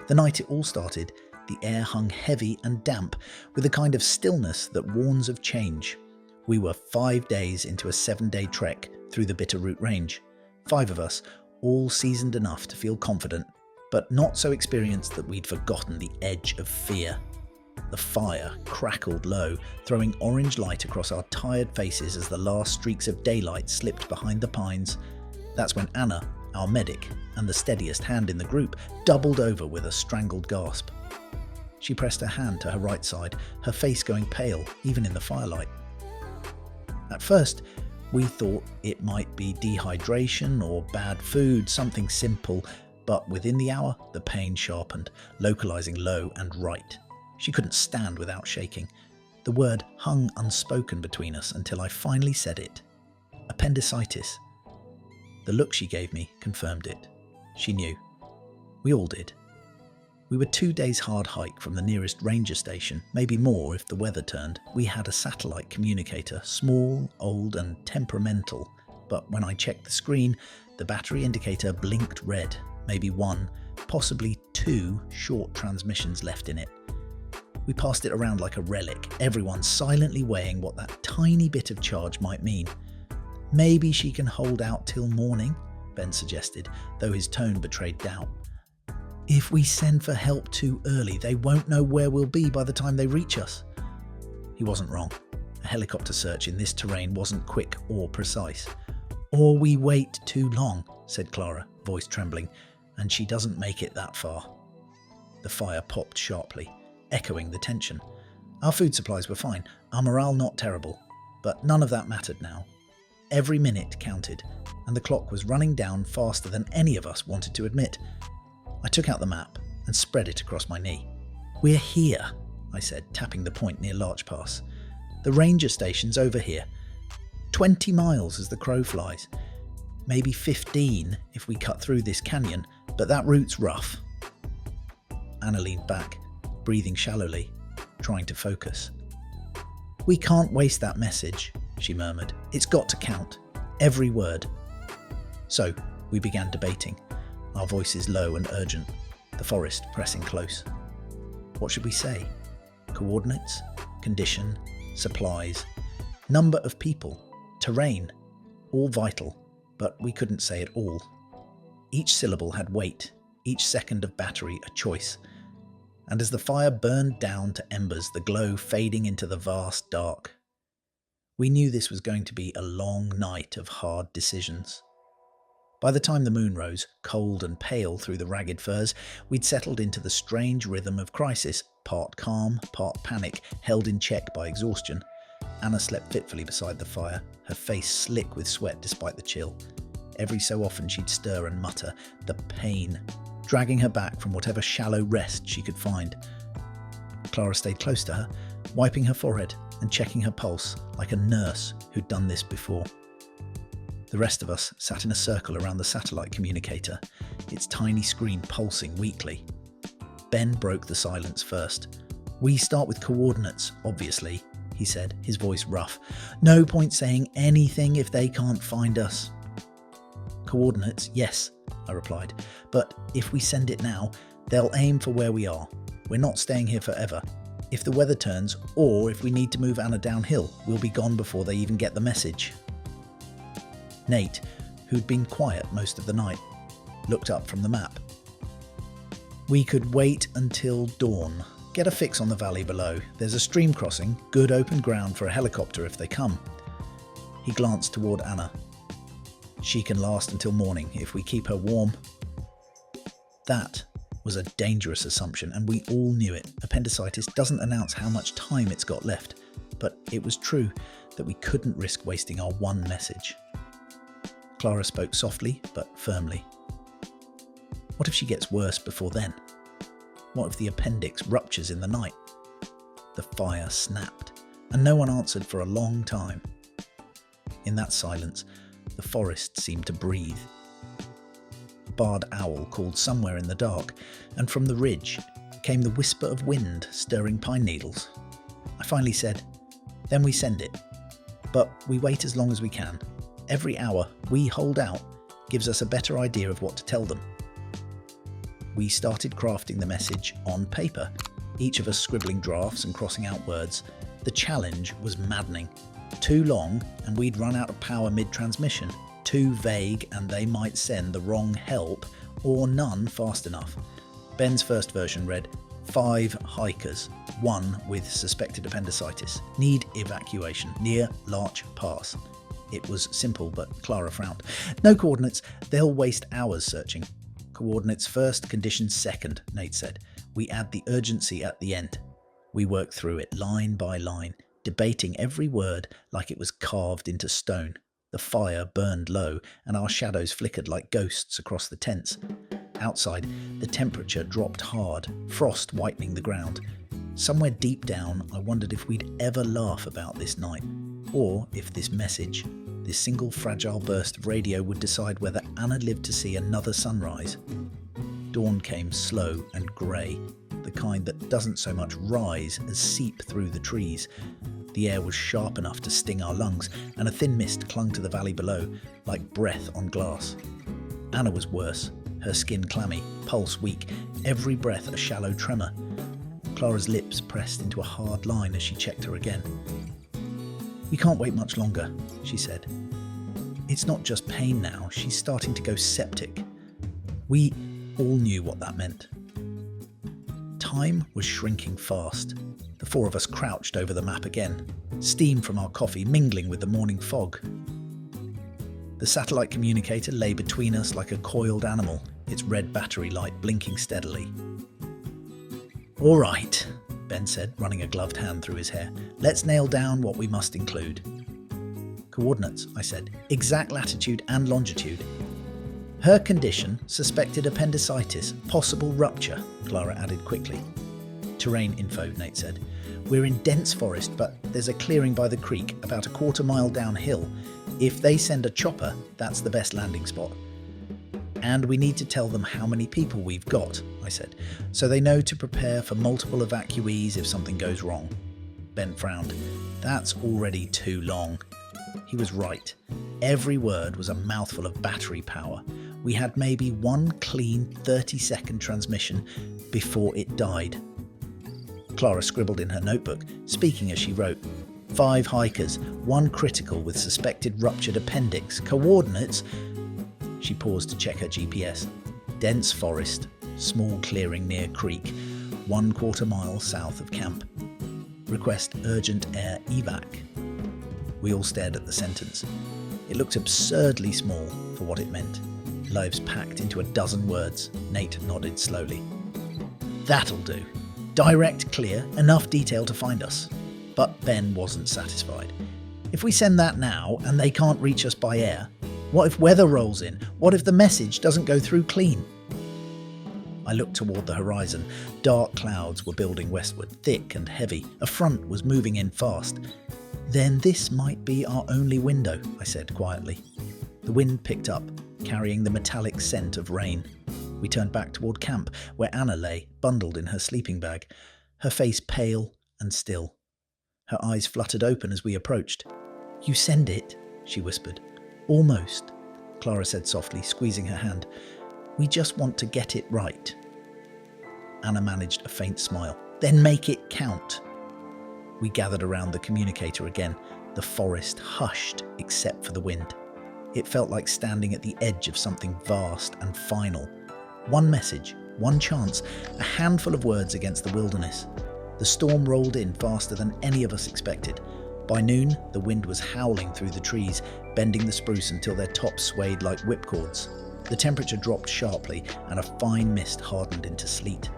The night it all started, the air hung heavy and damp, with a kind of stillness that warns of change. We were 5 days into a 7-day trek through the Bitterroot Range. 5 of us, all seasoned enough to feel confident, but not so experienced that we'd forgotten the edge of fear. The fire crackled low, throwing orange light across our tired faces as the last streaks of daylight slipped behind the pines. That's when Anna, our medic, and the steadiest hand in the group, doubled over with a strangled gasp. She pressed her hand to her right side, her face going pale, even in the firelight. At first, we thought it might be dehydration or bad food, something simple, but within the hour, the pain sharpened, localizing low and right. She couldn't stand without shaking. The word hung unspoken between us until I finally said it. Appendicitis. The look she gave me confirmed it. She knew. We all did. We were 2 days hard hike from the nearest ranger station, maybe more if the weather turned. We had a satellite communicator, small, old and temperamental, but when I checked the screen, the battery indicator blinked red, maybe 1, possibly 2 short transmissions left in it. We passed it around like a relic, everyone silently weighing what that tiny bit of charge might mean. Maybe she can hold out till morning, Ben suggested, though his tone betrayed doubt. If we send for help too early, they won't know where we'll be by the time they reach us. He wasn't wrong. A helicopter search in this terrain wasn't quick or precise. Or we wait too long, said Clara, voice trembling, and she doesn't make it that far. The fire popped sharply, echoing the tension. Our food supplies were fine, our morale not terrible, but none of that mattered now. Every minute counted, and the clock was running down faster than any of us wanted to admit. I took out the map and spread it across my knee. We're here, I said, tapping the point near Larch Pass. The ranger station's over here. 20 miles as the crow flies. Maybe 15 if we cut through this canyon, but that route's rough. Anna leaned back, breathing shallowly, trying to focus. We can't waste that message, she murmured. It's got to count. Every word. So, we began debating, our voices low and urgent, the forest pressing close. What should we say? Coordinates? Condition? Supplies? Number of people? Terrain? All vital, but we couldn't say it all. Each syllable had weight, each second of battery a choice. And as the fire burned down to embers, the glow fading into the vast dark, we knew this was going to be a long night of hard decisions. By the time the moon rose, cold and pale through the ragged firs, we'd settled into the strange rhythm of crisis, part calm, part panic, held in check by exhaustion. Anna slept fitfully beside the fire, her face slick with sweat despite the chill. Every so often she'd stir and mutter, the pain, dragging her back from whatever shallow rest she could find. Clara stayed close to her, wiping her forehead and checking her pulse like a nurse who'd done this before. The rest of us sat in a circle around the satellite communicator, its tiny screen pulsing weakly. Ben broke the silence first. We start with coordinates, obviously, he said, his voice rough. No point saying anything if they can't find us. Coordinates, yes, I replied, but if we send it now, they'll aim for where we are. We're not staying here forever. If the weather turns, or if we need to move Anna downhill, we'll be gone before they even get the message. Nate, who'd been quiet most of the night, looked up from the map. We could wait until dawn. Get a fix on the valley below. There's a stream crossing, good open ground for a helicopter if they come. He glanced toward Anna. She can last until morning if we keep her warm. That was a dangerous assumption, and we all knew it. Appendicitis doesn't announce how much time it's got left, but it was true that we couldn't risk wasting our one message. Clara spoke softly but firmly. What if she gets worse before then? What if the appendix ruptures in the night? The fire snapped, and no one answered for a long time. In that silence, the forest seemed to breathe. A barred owl called somewhere in the dark, and from the ridge came the whisper of wind stirring pine needles. I finally said, "Then we send it. But we wait as long as we can. Every hour we hold out gives us a better idea of what to tell them." we started crafting the message on paper, each of us scribbling drafts and crossing out words. The challenge was maddening. Too long and we'd run out of power mid-transmission. Too vague and they might send the wrong help, or none fast enough. Ben's first version read, 5 hikers, 1 with suspected appendicitis, need evacuation near Larch Pass. It was simple, but Clara frowned. No coordinates, they'll waste hours searching. Coordinates first, conditions second, Nate said. We add the urgency at the end. We worked through it line by line, debating every word like it was carved into stone. The fire burned low, and our shadows flickered like ghosts across the tents. Outside, the temperature dropped hard, frost whitening the ground. Somewhere deep down, I wondered if we'd ever laugh about this night, or if this message, this single fragile burst of radio, would decide whether Anna lived to see another sunrise. Dawn came slow and grey, the kind that doesn't so much rise as seep through the trees. The air was sharp enough to sting our lungs, and a thin mist clung to the valley below, like breath on glass. Anna was worse, her skin clammy, pulse weak, every breath a shallow tremor. Clara's lips pressed into a hard line as she checked her again. "We can't wait much longer," she said. "It's not just pain now, she's starting to go septic." We all knew what that meant. Time was shrinking fast. The 4 of us crouched over the map again, steam from our coffee mingling with the morning fog. The satellite communicator lay between us like a coiled animal, its red battery light blinking steadily. "All right," Ben said, running a gloved hand through his hair. "Let's nail down what we must include." "Coordinates," I said. "Exact latitude and longitude." "Her condition, suspected appendicitis, possible rupture," Clara added quickly. "Terrain info," Nate said. "We're in dense forest, but there's a clearing by the creek about a quarter mile downhill. If they send a chopper, that's the best landing spot. And we need to tell them how many people we've got," I said, "so they know to prepare for multiple evacuees if something goes wrong." Ben frowned. "That's already too long." He was right. Every word was a mouthful of battery power. We had maybe one clean 30-second transmission before it died. Clara scribbled in her notebook, speaking as she wrote. 5 hikers, 1 critical with suspected ruptured appendix. Coordinates. She paused to check her GPS. Dense forest, small clearing near creek, 1/4 mile south of camp. Request urgent air evac. We all stared at the sentence. It looked absurdly small for what it meant. Lives packed into a dozen words. Nate nodded slowly. "That'll do. Direct, clear, enough detail to find us." But Ben wasn't satisfied. "If we send that now and they can't reach us by air, what if weather rolls in? What if the message doesn't go through clean?" I looked toward the horizon. Dark clouds were building westward, thick and heavy. A front was moving in fast. "Then this might be our only window," I said quietly. The wind picked up, carrying the metallic scent of rain. We turned back toward camp, where Anna lay, bundled in her sleeping bag, her face pale and still. Her eyes fluttered open as we approached. "You send it," she whispered. "Almost," Clara said softly, squeezing her hand. "We just want to get it right." Anna managed a faint smile. "Then make it count." We gathered around the communicator again. The forest hushed except for the wind. It felt like standing at the edge of something vast and final. One message, one chance, a handful of words against the wilderness. The storm rolled in faster than any of us expected. By noon, the wind was howling through the trees, bending the spruce until their tops swayed like whipcords. The temperature dropped sharply, and a fine mist hardened into sleet.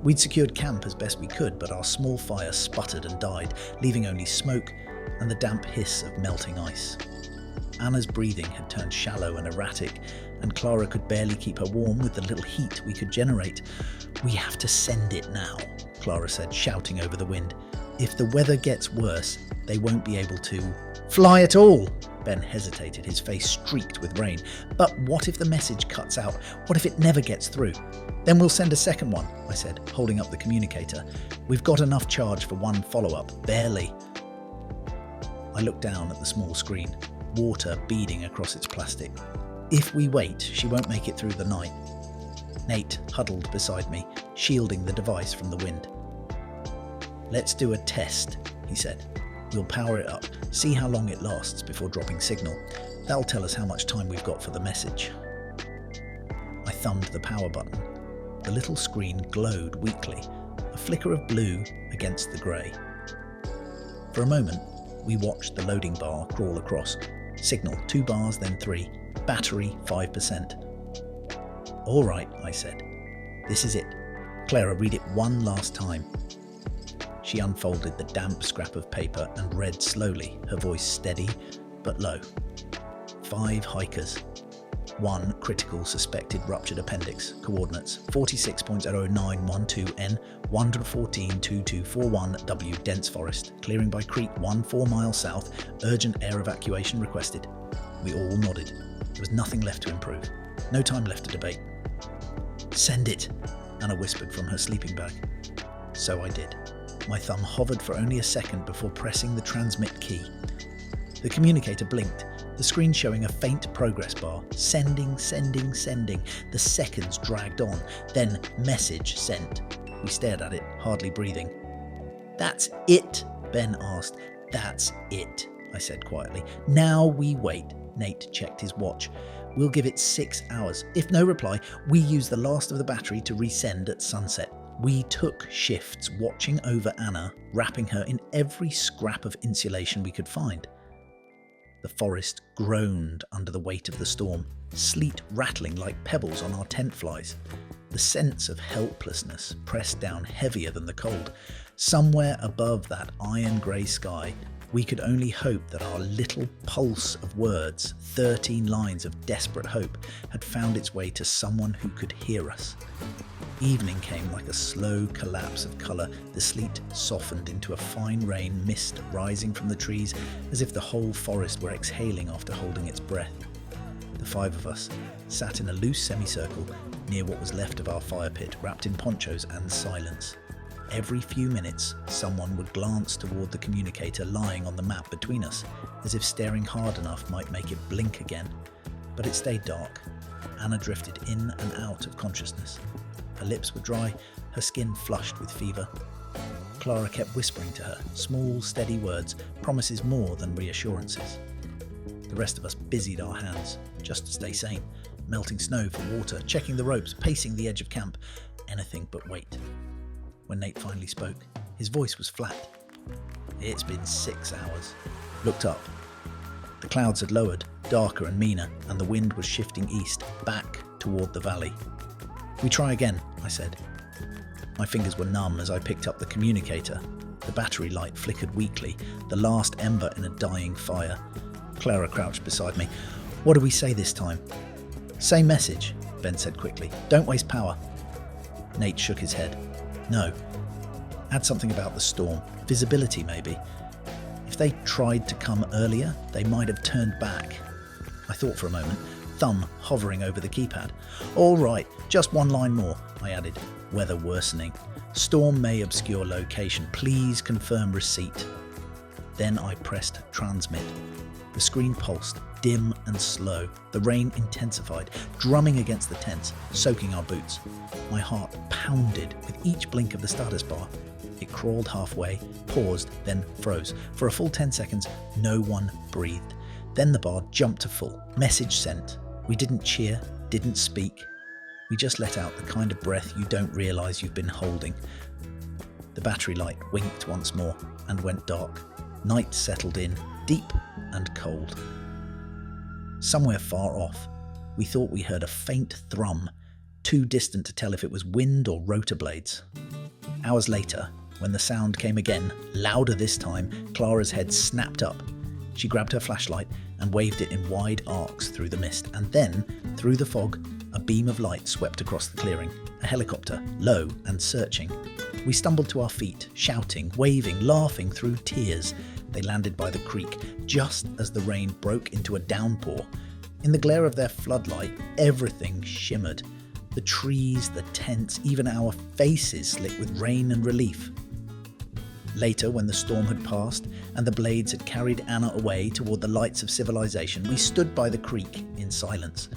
We'd secured camp as best we could, but our small fire sputtered and died, leaving only smoke and the damp hiss of melting ice. Anna's breathing had turned shallow and erratic, and Clara could barely keep her warm with the little heat we could generate. "We have to send it now," Clara said, shouting over the wind. "If the weather gets worse, they won't be able to fly at all." Ben hesitated, his face streaked with rain. "But what if the message cuts out? What if it never gets through?" "Then we'll send a second one," I said, holding up the communicator. "We've got enough charge for one follow-up, barely." I looked down at the small screen, water beading across its plastic. "If we wait, she won't make it through the night." Nate huddled beside me, shielding the device from the wind. "Let's do a test," he said. "We'll power it up, see how long it lasts before dropping signal. That'll tell us how much time we've got for the message." I thumbed the power button. The little screen glowed weakly, a flicker of blue against the grey. For a moment, we watched the loading bar crawl across. Signal 2 bars, then 3. Battery 5%. "All right," I said. "This is it. Clara, read it one last time." She unfolded the damp scrap of paper and read slowly, her voice steady but low. 5 hikers. 1 critical suspected ruptured appendix. Coordinates 46.00912 N, 1142241 W, dense forest. Clearing by creek 1 4 miles south. Urgent air evacuation requested. We all nodded. There was nothing left to improve. No time left to debate. "Send it," Anna whispered from her sleeping bag. So I did. My thumb hovered for only a second before pressing the transmit key. The communicator blinked, the screen showing a faint progress bar. Sending, sending, sending. The seconds dragged on. Then message sent. We stared at it, hardly breathing. "That's it," Ben asked. "That's it," I said quietly. "Now we wait." Nate checked his watch. "We'll give it 6 hours. If no reply, we use the last of the battery to resend at sunset." We took shifts watching over Anna, wrapping her in every scrap of insulation we could find. The forest groaned under the weight of the storm, sleet rattling like pebbles on our tent flies. The sense of helplessness pressed down heavier than the cold. Somewhere above that iron grey sky, we could only hope that our little pulse of words, 13 lines of desperate hope, had found its way to someone who could hear us. Evening came like a slow collapse of colour. The sleet softened into a fine rain mist rising from the trees, as if the whole forest were exhaling after holding its breath. The 5 of us sat in a loose semicircle near what was left of our fire pit, wrapped in ponchos and silence. Every few minutes, someone would glance toward the communicator lying on the map between us, as if staring hard enough might make it blink again. But it stayed dark. Anna drifted in and out of consciousness. Her lips were dry, her skin flushed with fever. Clara kept whispering to her, small, steady words, promises more than reassurances. The rest of us busied our hands, just to stay sane, melting snow for water, checking the ropes, pacing the edge of camp, anything but wait. When Nate finally spoke, his voice was flat. "It's been 6 hours." Looked up. The clouds had lowered, darker and meaner, and the wind was shifting east, back toward the valley. "We try again," I said. My fingers were numb as I picked up the communicator. The battery light flickered weakly, the last ember in a dying fire. Clara crouched beside me. "What do we say this time?" "Same message," Ben said quickly. "Don't waste power." Nate shook his head. "No. Add something about the storm. Visibility, maybe. If they tried to come earlier, they might have turned back." I thought for a moment, thumb hovering over the keypad. "All right, just one line more," I added. "Weather worsening. Storm may obscure location. Please confirm receipt." Then I pressed transmit. The screen pulsed, dim and slow. The rain intensified, drumming against the tents, soaking our boots. My heart pounded with each blink of the status bar. It crawled halfway, paused, then froze. For a full 10 seconds, no one breathed. Then the bar jumped to full. Message sent. We didn't cheer, didn't speak. We just let out the kind of breath you don't realise you've been holding. The battery light winked once more and went dark. Night settled in, deep and cold. Somewhere far off, we thought we heard a faint thrum, too distant to tell if it was wind or rotor blades. Hours later, when the sound came again, louder this time, Clara's head snapped up. She grabbed her flashlight and waved it in wide arcs through the mist, and then, through the fog, a beam of light swept across the clearing. A helicopter, low and searching. We stumbled to our feet, shouting, waving, laughing through tears. They landed by the creek, just as the rain broke into a downpour. In the glare of their floodlight, everything shimmered. The trees, the tents, even our faces slick with rain and relief. Later, when the storm had passed and the blades had carried Anna away toward the lights of civilization, we stood by the creek in silence.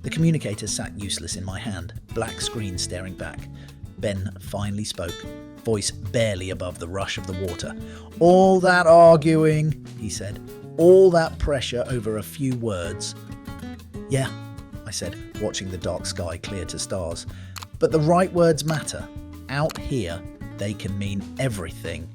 The communicator sat useless in my hand, black screen staring back. Ben finally spoke, voice barely above the rush of the water. "All that arguing," he said. "All that pressure over a few words." "Yeah," I said, watching the dark sky clear to stars. "But the right words matter. Out here, they can mean everything